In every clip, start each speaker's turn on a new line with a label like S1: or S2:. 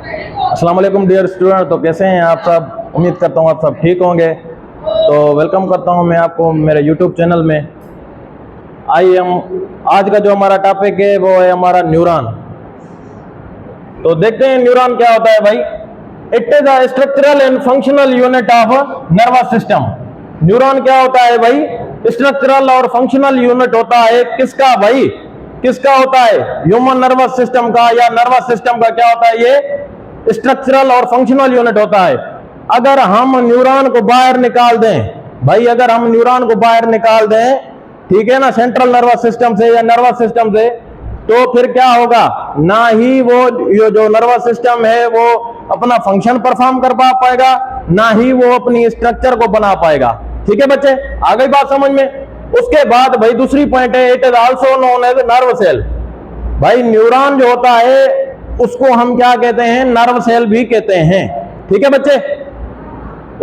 S1: अस्सलाम वालेकुम dear student. तो कैसे हैं आप सब? उम्मीद करता हूँ आप सब ठीक होंगे। तो वेलकम करता हूँ मैं आपको मेरे यूट्यूब चैनल में। आज का जो हमारा टॉपिक है वो है हमारा न्यूरॉन। तो देखते हैं न्यूरॉन क्या होता है भाई। It is a structural and functional unit of nervous system. Neuron क्या होता है भाई? स्ट्रक्चरल और फंक्शनल यूनिट होता है किसका भाई? किसका होता है? ह्यूमन नर्वस सिस्टम का या नर्वस सिस्टम का क्या होता है? ये स्ट्रक्चरल और फंक्शनल यूनिट होता है। अगर हम न्यूरॉन को बाहर निकाल दें भाई, अगर हम न्यूरॉन को बाहर निकाल दें, ठीक है ना, सेंट्रल नर्वस सिस्टम से या नर्वस सिस्टम से, तो फिर क्या होगा? ना ही वो जो नर्वस सिस्टम है वो अपना फंक्शन परफॉर्म कर पाएगा, ना ही वो अपनी स्ट्रक्चर को बना पाएगा। ठीक है बच्चे, आ गई बात समझ में? उसके बाद भाई दूसरी पॉइंट है, it is also known as nerve cell. भाई न्यूरॉन जो होता है उसको हम क्या कहते हैं? नर्व सेल भी कहते हैं। ठीक है बच्चे।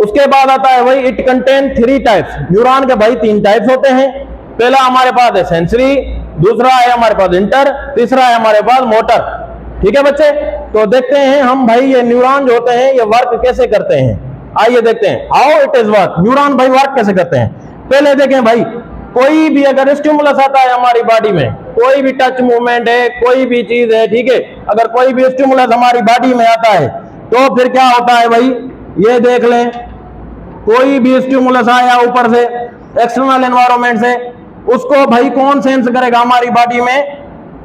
S1: उसके बाद आता है भाई, इट कंटेन 3 टाइप्स। न्यूरॉन के भाई 3 टाइप्स होते हैं। पहला हमारे पास है सेंसरी, दूसरा है हमारे पास इंटर, तीसरा है हमारे पास मोटर। ठीक है बच्चे। तो देखते हैं हम भाई ये न्यूरॉन जो होते हैं ये वर्क कैसे करते हैं। आइए देखते हैं how it is work. Neuron भाई वर्क कैसे करते हैं पहले देखें भाई। कोई भी अगर स्टिमुलस आता है हमारी बॉडी में, कोई भी टच मूवमेंट है, कोई भी चीज है, ठीक है, अगर कोई भी स्टिमुलस हमारी बॉडी में आता है तो फिर क्या होता है भाई? ये देख लें, कोई भी स्टिमुलस आया ऊपर से, एक्सटर्नल एनवायरनमेंट से, उसको भाई कौन सेंस करेगा हमारी बॉडी में?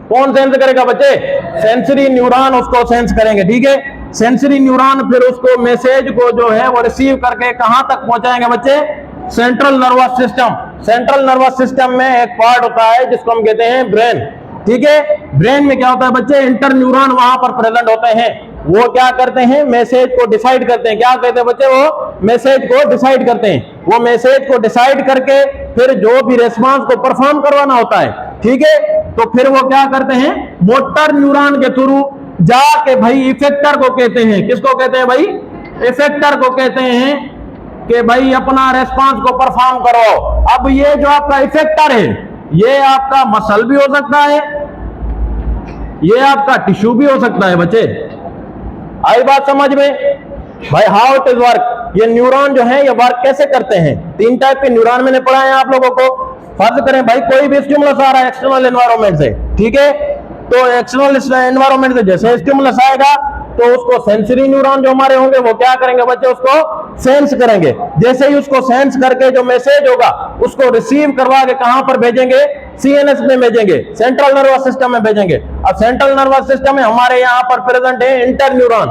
S1: कौन सेंस करेगा बच्चे? सेंसरी न्यूरॉन उसको सेंस करेंगे। ठीक है, सेंसरी न्यूरॉन फिर उसको मैसेज को जो है वो रिसीव करके कहां तक पहुंचाएंगे बच्चे? Central nervous system. Central nervous system में एक पार्ट होता है जिसको हम कहते हैं ब्रेन। ठीक है, ब्रेन में क्या होता है बच्चे? इंटर न्यूरॉन वहां पर प्रेजेंट होते हैं। वो क्या करते हैं? मैसेज को डिसाइड करते हैं। क्या कहते हैं बच्चे? वो मैसेज को डिसाइड करते हैं। वो मैसेज को डिसाइड करके फिर जो भी रेस्पॉन्स को परफॉर्म करवाना होता है, ठीक है, तो फिर वो क्या करते हैं? मोटर न्यूरॉन के थ्रू जाके भाई इफेक्टर को कहते हैं। किसको कहते हैं भाई? इफेक्टर को कहते हैं कि भाई अपना रेस्पॉन्स को परफॉर्म करो। अब ये जो आपका इफेक्टर है ये आपका मसल भी हो सकता है, ये आपका टिश्यू भी हो सकता है बच्चे। आई बात समझ में भाई? How it is work. ये न्यूरॉन जो है ये वर्क कैसे करते हैं? 3 टाइप के न्यूरॉन मैंने पढ़ाए हैं आप लोगों को। फर्ज करें भाई कोई भी स्टिमुलस आ रहा है एक्सटर्नल एनवायरनमेंट से, ठीक है, तो एक्सटर्नल एनवायरनमेंट से जैसे स्टिमुलस आएगा तो उसको सेंसरी न्यूरॉन जो हमारे होंगे वो क्या करेंगे बच्चे? उसको सेंस करेंगे। जैसे ही उसको सेंस करके जो मैसेज होगा उसको रिसीव करवा के कहां पर भेजेंगे? सीएनएस में भेजेंगे, सेंट्रल नर्वस सिस्टम में भेजेंगे। अब सेंट्रल नर्वस सिस्टम में हमारे यहाँ पर प्रेजेंट है इंटर न्यूरॉन।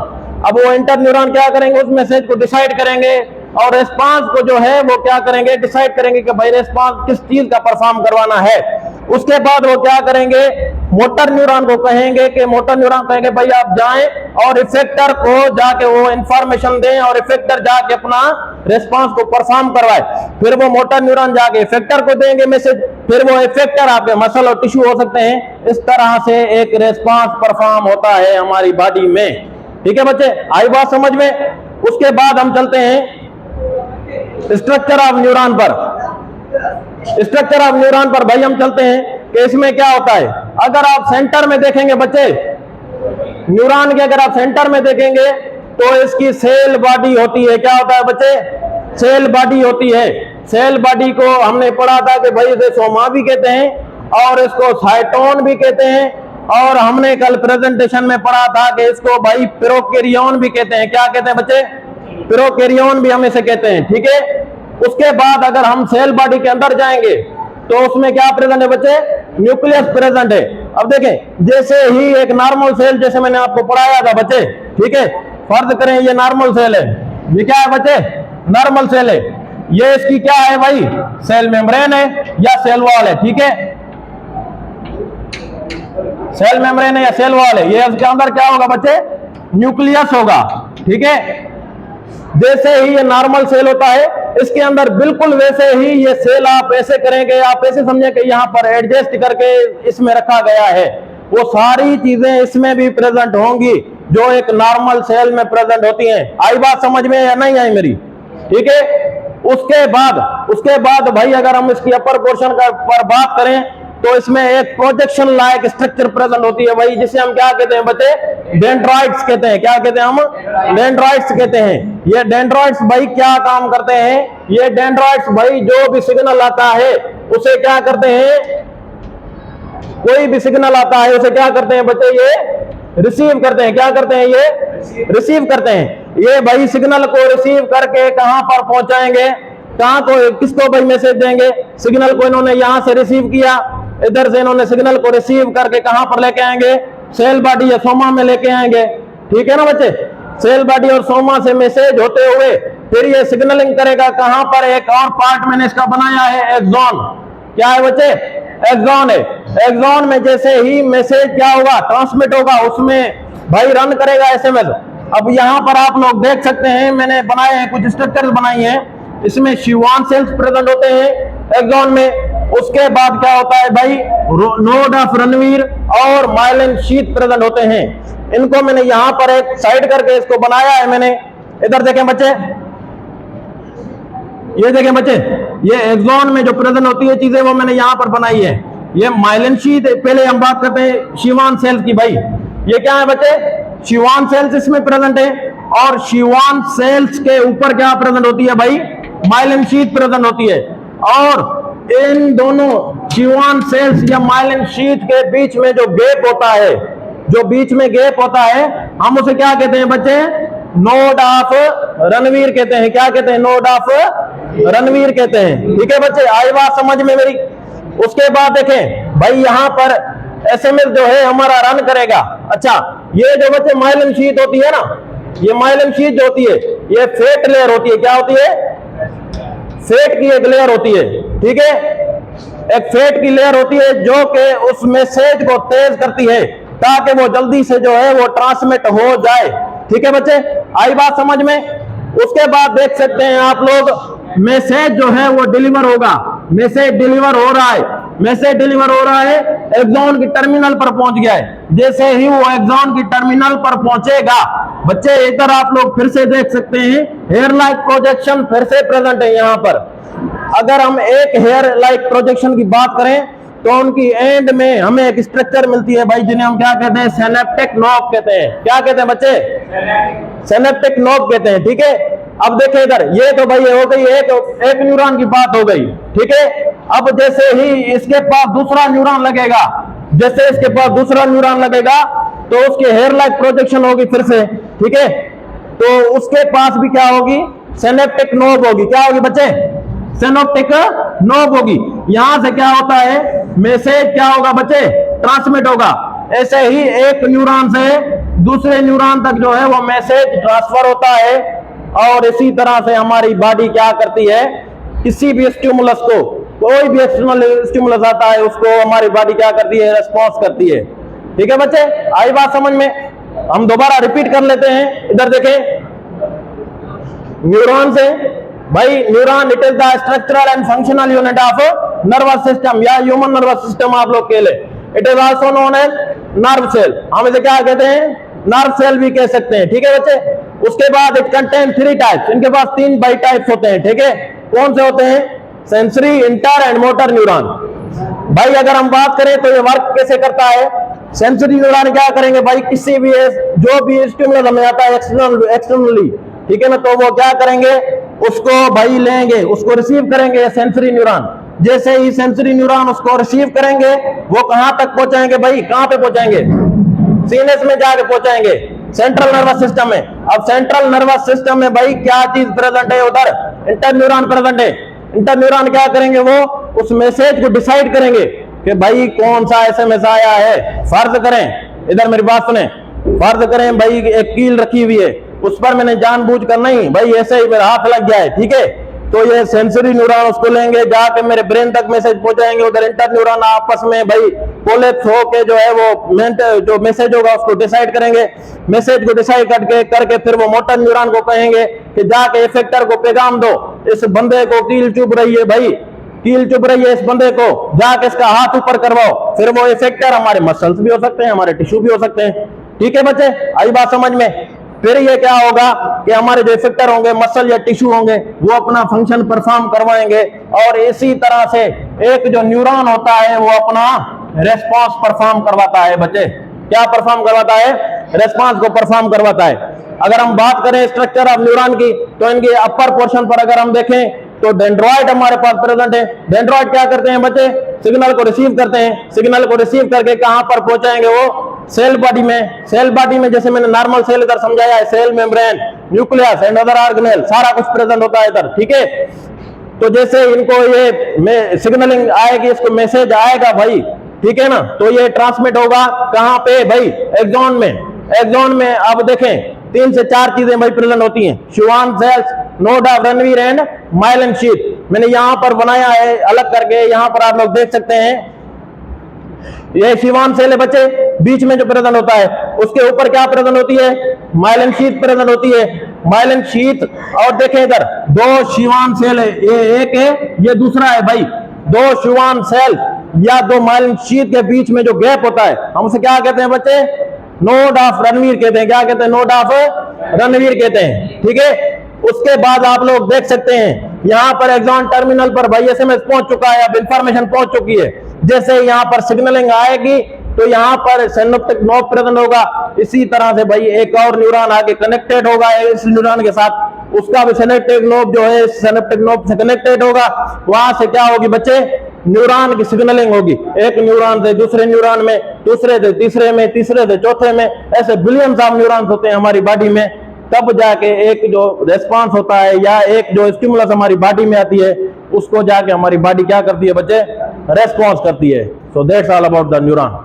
S1: अब वो इंटर न्यूरॉन क्या करेंगे? उस मैसेज को डिसाइड करेंगे और रेस्पॉन्स को जो है वो क्या करेंगे? डिसाइड करेंगे कि भाई रेस्पॉन्स किस चीज का परफॉर्म करवाना है। उसके बाद वो क्या करेंगे? मोटर न्यूरॉन को कहेंगे कि मोटर न्यूरॉन कहेंगे भाई आप जाएं और इफेक्टर को जाके वो इंफॉर्मेशन दें और इफेक्टर जाके अपना रेस्पॉन्स को परफॉर्म करवाए। फिर वो मोटर न्यूरॉन जाके इफेक्टर को देंगे मैसेज, फिर वो इफेक्टर आपके मसल और टिश्यू हो सकते हैं। इस तरह से एक रेस्पॉन्स परफॉर्म होता है हमारी बॉडी में। ठीक है बच्चे, आई बात समझ में? उसके बाद हम चलते हैं स्ट्रक्चर ऑफ न्यूरॉन पर। स्ट्रक्चर ऑफ न्यूरॉन पर भाई हम चलते हैं कि इसमें क्या होता है। अगर आप सेंटर में देखेंगे बच्चे, न्यूरॉन के अगर आप सेंटर में देखेंगे तो इसकी सेल बॉडी होती है। क्या होता है बच्चे? सेल बॉडी होती है। सेल बॉडी को हमने पढ़ा था कि भाई इसे सोमा भी कहते हैं और इसको साइटोन भी कहते हैं, और हमने कल प्रेजेंटेशन में पढ़ा था कि इसको भाई प्रोकैरियोन भी कहते हैं। क्या कहते हैं बच्चे? प्रोकैरियोन भी हम इसे कहते हैं। ठीक है, उसके बाद अगर हम सेल बॉडी के अंदर जाएंगे तो उसमें क्या प्रेजेंट है बच्चे? न्यूक्लियस प्रेजेंट है। अब देखें, जैसे ही एक नॉर्मल सेल, जैसे मैंने आपको पढ़ाया था बच्चे, ठीक है, फर्ज करें ये नॉर्मल सेल है, ये क्या है बच्चे? नॉर्मल सेल है। ये इसकी क्या है भाई? सेल मेम्ब्रेन है या सेल वॉल है। ठीक है, सेल मेम्ब्रेन है या सेल वॉल है। ये इसके अंदर क्या होगा बच्चे? न्यूक्लियस होगा। ठीक है, जैसे ही ये नॉर्मल सेल होता है इसके अंदर बिल्कुल वैसे ही ये सेल आप ऐसे करेंगे, आप ऐसे समझे कि यहाँ पर एडजस्ट करके इसमें रखा गया है। वो सारी चीजें इसमें भी प्रेजेंट होंगी जो एक नॉर्मल सेल में प्रेजेंट होती हैं। आई बात समझ में या नहीं आई मेरी? ठीक है, उसके बाद भाई अगर हम इसकी अपर पोर्शन पर बात करें तो इसमें एक प्रोजेक्शन लाइक स्ट्रक्चर प्रेजेंट होती है भाई, जिसे हम क्या कहते हैं बच्चे, डेंड्राइट्स कहते हैं। क्या कहते हैं हम, डेंड्राइट्स कहते हैं। ये डेंड्राइट्स भाई क्या काम करते हैं, ये डेंड्राइट्स भाई जो भी सिग्नल आता है उसे क्या करते हैं, कोई भी सिग्नल आता है उसे क्या करते हैं बच्चे, ये रिसीव करते हैं। क्या करते हैं, ये रिसीव करते हैं। ये भाई सिग्नल को रिसीव करके कहां पर पहुंचाएंगे, कहां को, किसको भाई मैसेज देंगे, सिग्नल को इन्होंने यहां से रिसीव किया, इधर से इन्होंने सिग्नल को रिसीव करके कहां पर लेके आएंगे, सेल बॉडी या सोमा में लेके आएंगे। ठीक है ना बच्चे, सेल बॉडी और सोमा से मैसेज होते हुए फिर ये सिग्नलिंग करेगा कहां पर, एक और पार्ट मैंने इसका बनाया है एक्सॉन। क्या है बच्चे, एक्सॉन है। एक्सॉन में जैसे ही मैसेज क्या होगा, ट्रांसमिट होगा, उसमें भाई रन करेगा एसएमएस। अब यहां पर आप लोग देख सकते हैं मैंने बनाए हैं, कुछ स्ट्रक्चर बनाई हैं, इसमें शिवान सेल्स प्रेजेंट होते हैं एक्सॉन में। उसके बाद क्या होता है भाई, नोड ऑफ रणवीर और माइलिन शीथ प्रेजेंट होते हैं। इनको मैंने यहां पर एक साइड करके इसको बनाया है मैंने। इधर देखें बच्चे, ये देखें बच्चे, ये एक्सॉन में जो प्रेजेंट होती है चीजें वो मैंने यहां पर बनाई है। ये माइलिन शीथ, पहले हम बात करते हैं शिवान सेल्स की भाई। ये क्या है बच्चे, शिवान सेल्स इसमें प्रेजेंट है, और शिवान सेल्स के ऊपर क्या प्रेजेंट होती है भाई, माइलिन शीथ प्रेजेंट होती है। और इन दोनों शिवान सेल्स या माइलिन शीथ के बीच में जो गैप होता है, जो बीच में गैप होता है, हम उसे क्या कहते हैं बच्चे, नोड ऑफ रणवीर कहते हैं। क्या कहते हैं, नोड ऑफ रणवीर कहते हैं। ठीक है बच्चे, आई बात समझ में मेरी। उसके बाद देखें भाई, यहां पर एसएमएस जो है हमारा रन करेगा। अच्छा, ये जो बच्चे माइलिन शीथ होती है ना, ये माइलिन शीथ जो होती है ये फेट लेयर होती है। क्या होती है, फेट की एक लेयर होती है। ठीक है, एक फेट की लेयर होती है जो कि उस मैसेज को तेज करती है ताकि वो जल्दी से जो है वो ट्रांसमिट हो जाए। ठीक है बच्चे, आई बात समझ में। उसके बाद देख सकते हैं आप लोग, मैसेज जो है वो डिलीवर होगा, मैसेज डिलीवर हो रहा है, मैसेज डिलीवर हो रहा है, एक्सॉन की टर्मिनल पर पहुंच गया है। जैसे ही वो एक्सॉन की टर्मिनल पर पहुंचेगा बच्चे, इधर आप लोग फिर से देख सकते हैं हेयर लाइक प्रोजेक्शन फिर से प्रेजेंट है यहाँ पर। अगर हम एक हेयर लाइक प्रोजेक्शन की बात करें तो उनकी एंड में हमें एक स्ट्रक्चर मिलती है भाई, जिन्हें हम क्या कहते हैं, सिनेप्टिक नोब कहते हैं। क्या कहते हैं बच्चे, सिनेप्टिक नोब कहते हैं। ठीक है, अब देखिए इधर, ये तो भाई हो गई एक न्यूरॉन की बात हो गई। ठीक है, अब जैसे ही इसके पास दूसरा न्यूरॉन लगेगा, जैसे इसके पास दूसरा न्यूरॉन लगेगा तो उसके हेयर लाइक प्रोजेक्शन होगी फिर से। ठीक है, तो उसके पास भी क्या होगी, सिनेप्टिक नोब होगी। क्या होगी बच्चे, सिनेप्टिक नोब होगी। यहां से क्या होता है, मैसेज क्या होगा बच्चे, ट्रांसमिट होगा। ऐसे ही एक न्यूरॉन से दूसरे न्यूरॉन तक जो है वो मैसेज ट्रांसफर होता है। और इसी तरह से हमारी बॉडी क्या करती है, किसी भी स्टिमुलस को, कोई भी एक्सटर्नल स्टिमुलस आता है उसको हमारी बॉडी क्या करती है, रिस्पॉन्स करती है। ठीक है बच्चे, आई बात समझ में। हम दोबारा रिपीट कर लेते हैं। इधर देखें, न्यूरॉन से भाई, neuron it is the structural and functional unit of nervous system या ह्यूमन नर्वस सिस्टम आप लोग के लिए। It is also known as nerve cell. हम इसे क्या कहते हैं, नर्व सेल भी कह सकते हैं। ठीक है बच्चे, उसके बाद इट कंटेन 3 टाइप्स, इनके पास 3 बाई टाइप्स होते हैं। ठीक है, कौन से होते हैं, sensory, inter and motor neuron. भाई अगर हम बात करें तो ये वर्क कैसे करता है, सेंसरी न्यूरॉन क्या करेंगे भाई, किसी भी जो भी स्टिमुलस हमें आता है एक्सटर्नली, ठीक है ना, तो वो क्या करेंगे, उसको भाई लेंगे, उसको रिसीव करेंगे सेंसरी न्यूरॉन। जैसे ही सेंसरी न्यूरॉन उसको रिसीव करेंगे, वो कहां तक पहुंचाएंगे भाई, कहां पे पहुंचाएंगे, सीनेस में जाके पहुंचाएंगे, सेंट्रल नर्वस सिस्टम में। अब सेंट्रल नर्वस सिस्टम में भाई क्या चीज प्रेजेंट है, उधर इंटरन्यूरॉन प्रेजेंट है। इंटरन्यूरॉन क्या करेंगे, वो उस मैसेज को डिसाइड करेंगे कि भाई कौन सा एसएमएस आया है। फर्ज करें, इधर मेरी बात सुने, फर्ज करें भाई एक कील रखी हुई है, उस पर मैंने जानबूझकर नहीं भाई ऐसे ही मेरा हाथ लग गया है। ठीक है, तो ये सेंसरी न्यूरॉन उसको लेंगे, जाके मेरे ब्रेन तक मैसेज पहुंचाएंगे। उधर इंटर न्यूरॉन आपस में भाई कोलेप्स होके जो है वो जो मैसेज होगा उसको डिसाइड करेंगे। मैसेज को डिसाइड करके फिर वो मोटर न्यूरॉन को कहेंगे कि जाके इफेक्टर को पैगाम दो, इस बंदे को कील चुभ रही है भाई, कील चुभ रही है इस बंदे को, जाके इसका हाथ ऊपर करवाओ। फिर वो इफेक्टर हमारे मसल्स भी हो सकते हैं, हमारे टिश्यू भी हो सकते हैं। ठीक है बच्चे, आई बात समझ में। फिर ये क्या होगा कि हमारे जो इफेक्टर होंगे, मसल या टिश्यू होंगे, वो अपना फंक्शन परफॉर्म करवाएंगे और इसी तरह से एक जो न्यूरॉन होता है वो अपना रेस्पॉन्स परफॉर्म करवाता है बच्चे। क्या परफॉर्म करवाता है? रेस्पॉन्स को परफॉर्म करवाता है। अगर हम बात करें स्ट्रक्चर ऑफ न्यूरॉन की, तो इनके अपर पोर्शन पर अगर हम देखें तो डेंड्रॉइड हमारे पास प्रेजेंट है। डेंड्रॉइड क्या करते हैं बच्चे? सिग्नल को रिसीव करते हैं। सिग्नल को रिसीव करके कहां पर पहुंचाएंगे? वो सेल बॉडी में। सेल बॉडी में जैसे मैंने नॉर्मल सेल इधर समझाया है, cell membrane, nucleus and other organelle, सारा कुछ प्रेजेंट होता है इधर, ठीक है। तो जैसे इनको ये सिग्नलिंग आएगी, इसको मैसेज आएगा भाई, ठीक है ना, तो ये ट्रांसमिट होगा कहां पे भाई? एक्सॉन में। एक्सॉन में अब देखें 3 से 4 चीजें भाई प्रेजेंट होती हैं। Schwann cells, node of Ranvier and myelin sheath. मैंने यहां पर बनाया है अलग करके, यहां पर आप लोग देख सकते हैं। ये शिवान सेल है बच्चे, बीच में जो प्रेजेंट होता है, उसके ऊपर क्या प्रेजेंट होती है? माइलिन शीथ प्रेजेंट होती है। माइलिन शीथ, और देखें इधर 2 शिवान सेल है, ये एक है, ये दूसरा है भाई। 2 शिवान सेल या 2 माइलिन शीथ के बीच में जो गैप होता है, हम उसे क्या कहते हैं बच्चे? नोड ऑफ रणवीर कहते हैं। क्या कहते हैं? नोड ऑफ रणवीर कहते हैं, ठीक है। उसके बाद आप लोग देख सकते हैं यहां पर एक्सॉन टर्मिनल पर भाई एसएमएस पहुंच चुका है, अब इंफॉर्मेशन पहुंच चुकी है। जैसे यहां पर सिग्नलिंग आएगी तो यहां पर सिनेप्टिक नोड प्रेजेंट होगा। इसी तरह से भाई एक और न्यूरॉन आगे कनेक्टेड होगा इस न्यूरॉन के साथ, उसका भी सिनेप्टिक नोड जो है सिनेप्टिक नोड से कनेक्टेड होगा। वहां से क्या होगी बच्चे? न्यूरॉन की सिग्नलिंग होगी, एक न्यूरॉन से दूसरे न्यूरॉन में, दूसरे से तीसरे में, तीसरे से चौथे में, ऐसे बिलियंस ऑफ न्यूरॉन्स होते हैं हमारी बॉडी में। तब जाके एक जो रेस्पॉन्स होता है या एक जो स्टिमुलस हमारी बॉडी में आती है, उसको जाके हमारी बॉडी क्या करती है बच्चे? रेस्पॉन्स करती है। So that's all about the neuron.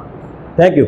S1: Thank you.